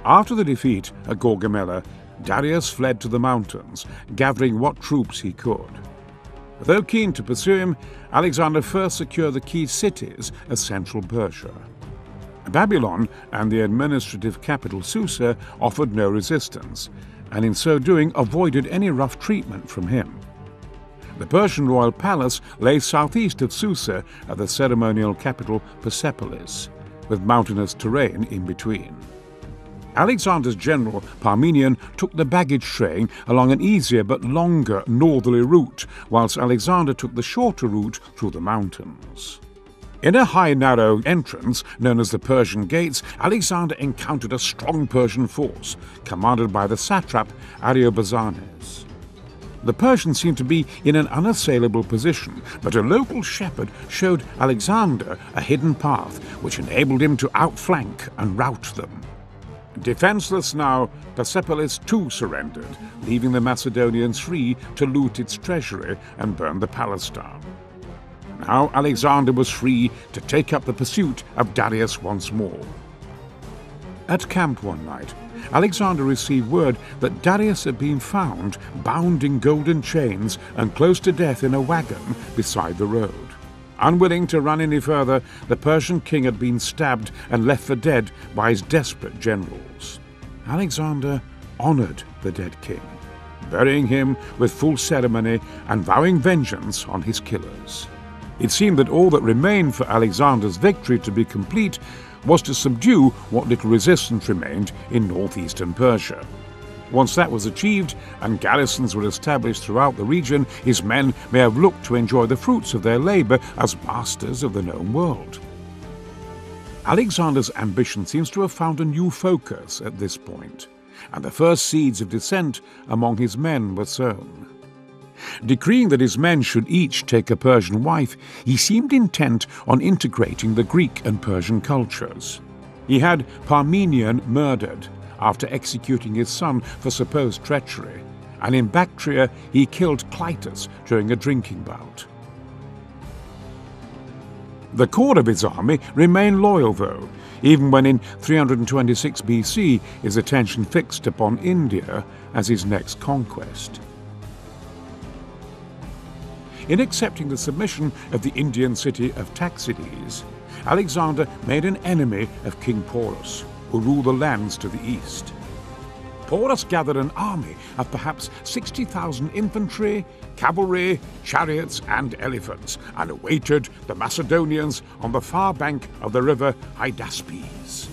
After the defeat at Gaugamela, Darius fled to the mountains, gathering what troops he could. Though keen to pursue him, Alexander first secured the key cities of central Persia. Babylon and the administrative capital Susa offered no resistance, and in so doing avoided any rough treatment from him. The Persian royal palace lay southeast of Susa at the ceremonial capital Persepolis, with mountainous terrain in between. Alexander's general Parmenion took the baggage train along an easier but longer northerly route, whilst Alexander took the shorter route through the mountains. In a high narrow entrance known as the Persian Gates, Alexander encountered a strong Persian force, commanded by the satrap Ariobarzanes. The Persians seemed to be in an unassailable position, but a local shepherd showed Alexander a hidden path which enabled him to outflank and rout them. Defenseless now, Persepolis too surrendered, leaving the Macedonians free to loot its treasury and burn the palace down. Now Alexander was free to take up the pursuit of Darius once more. At camp one night, Alexander received word that Darius had been found bound in golden chains and close to death in a wagon beside the road. Unwilling to run any further, the Persian king had been stabbed and left for dead by his desperate generals. Alexander honored the dead king, burying him with full ceremony and vowing vengeance on his killers. It seemed that all that remained for Alexander's victory to be complete was to subdue what little resistance remained in northeastern Persia. Once that was achieved and garrisons were established throughout the region, his men may have looked to enjoy the fruits of their labor as masters of the known world. Alexander's ambition seems to have found a new focus at this point, and the first seeds of dissent among his men were sown. Decreeing that his men should each take a Persian wife, he seemed intent on integrating the Greek and Persian cultures. He had Parmenion murdered after executing his son for supposed treachery, and in Bactria he killed Clytus during a drinking bout. The core of his army remained loyal, though, even when in 326 BC his attention fixed upon India as his next conquest. In accepting the submission of the Indian city of Taxides, Alexander made an enemy of King Porus, who ruled the lands to the east. Porus gathered an army of perhaps 60,000 infantry, cavalry, chariots and elephants, and awaited the Macedonians on the far bank of the river Hydaspes.